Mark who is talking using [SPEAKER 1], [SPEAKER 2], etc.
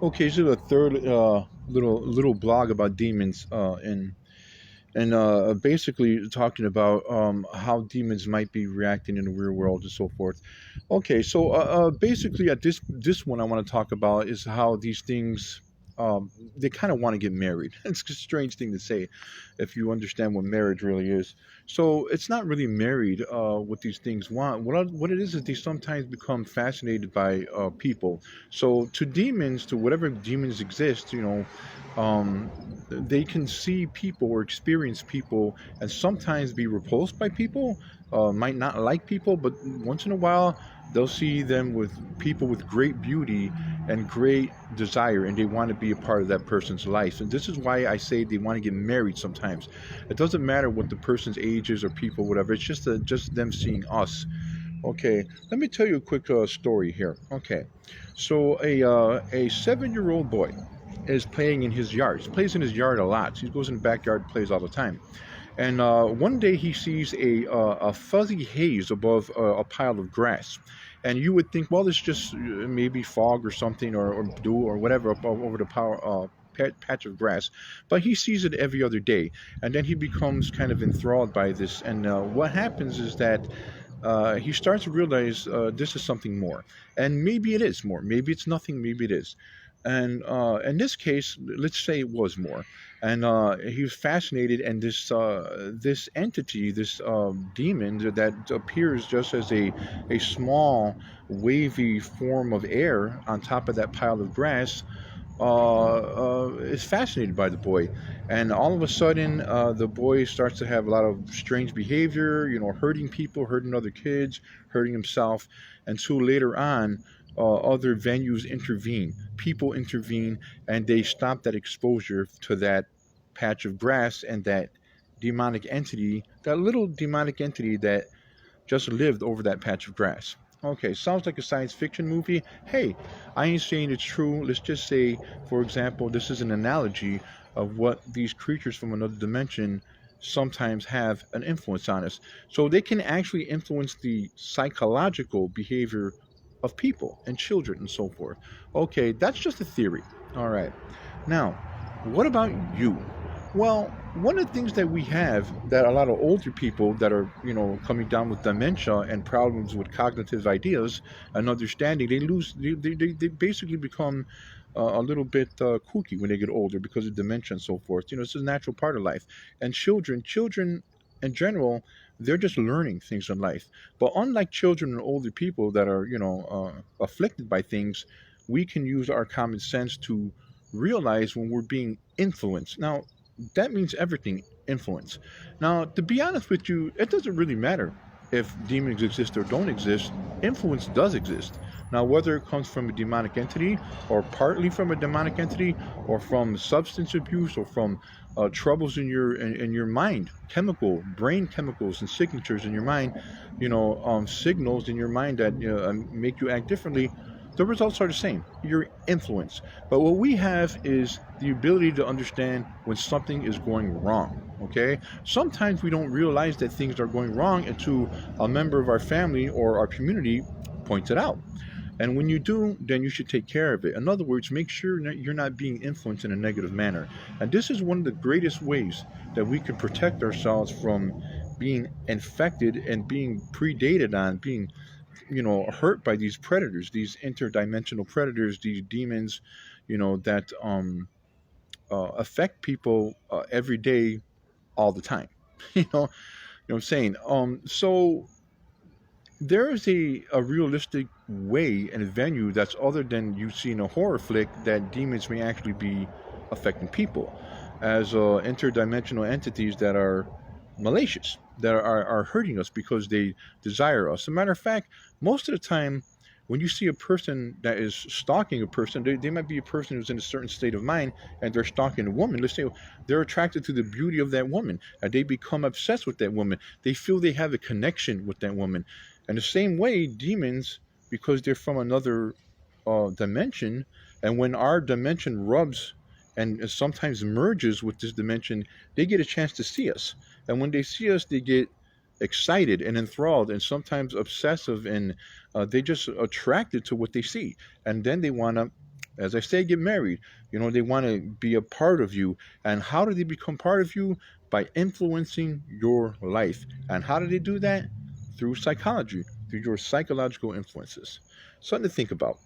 [SPEAKER 1] Okay, so the third little blog about demons, and basically talking about how demons might be reacting in the real world and so forth. Okay, so basically at this one I want to talk about is how these things they kind of want to get married. It's a strange thing to say if you understand what marriage really is. So it's not really married what these things want. What it is they sometimes become fascinated by people. So to demons, to whatever demons exist, um, they can see people or experience people and sometimes be repulsed by people, might not like people, but once in a while they'll see them with people with great beauty and great desire, and they want to be a part of that person's life. And this is why I say they want to get married sometimes. It doesn't matter what the person's age is or people, whatever. It's just them seeing us. Okay, let me tell you a quick story here. Okay, so a 7-year-old boy is playing in his yard. He plays in his yard a lot. He goes in the backyard, plays all the time. And one day he sees a fuzzy haze above a pile of grass. And you would think, well, it's just maybe fog or something, or dew or whatever up over the patch of grass. But he sees it every other day. And then he becomes kind of enthralled by this. And what happens is that he starts to realize this is something more. And maybe it is more. Maybe it's nothing. Maybe it is. And in this case, let's say it was more. And he was fascinated, and this entity, this demon that appears just as a small wavy form of air on top of that pile of grass, is fascinated by the boy. And all of a sudden, the boy starts to have a lot of strange behavior, hurting people, hurting other kids, hurting himself. And so later on, other venues intervene, people intervene, and they stop that exposure to that patch of grass and that demonic entity, that little demonic entity that just lived over that patch of grass. Okay, sounds like a science fiction movie. Hey, I ain't saying it's true. Let's just say, for example, this is an analogy of what these creatures from another dimension sometimes have an influence on us. So they can actually influence the psychological behavior of people and children and so forth. Okay, that's just a theory. All right. Now, what about you? Well, one of the things that we have that a lot of older people that are, coming down with dementia and problems with cognitive ideas and understanding, they basically become a little bit kooky when they get older because of dementia and so forth. It's a natural part of life. And children in general, they're just learning things in life. But unlike children and older people that are, afflicted by things, we can use our common sense to realize when we're being influenced. Now, that means everything influence. Now, to be honest with you, it doesn't really matter if demons exist or don't exist. Influence does exist. Now, whether it comes from a demonic entity or partly from a demonic entity or from substance abuse or from troubles in your mind, brain chemicals and signatures in your mind, signals in your mind that make you act differently, the results are the same. Your influence. But what we have is the ability to understand when something is going wrong. Okay? Sometimes we don't realize that things are going wrong until a member of our family or our community points it out. And when you do, then you should take care of it. In other words, make sure that you're not being influenced in a negative manner. And this is one of the greatest ways that we can protect ourselves from being infected and being predated on, being hurt by these predators, these interdimensional predators, these demons, that affect people every day, all the time. What I'm saying. So there is a realistic way and a venue that's other than you see in a horror flick that demons may actually be affecting people as interdimensional entities that are malicious, that are hurting us because they desire us. As a matter of fact, most of the time, when you see a person that is stalking a person, they might be a person who's in a certain state of mind and they're stalking a woman. Let's say they're attracted to the beauty of that woman and they become obsessed with that woman. They feel they have a connection with that woman. And the same way, demons, because they're from another dimension, and when our dimension rubs and sometimes merges with this dimension, they get a chance to see us. And when they see us, they get excited and enthralled and sometimes obsessive, and they just attracted to what they see. And then they want to as I say, get married. They want to be a part of you. And how do they become part of you? By influencing your life. And how do they do that? Through psychology, through your psychological influences. Something to think about.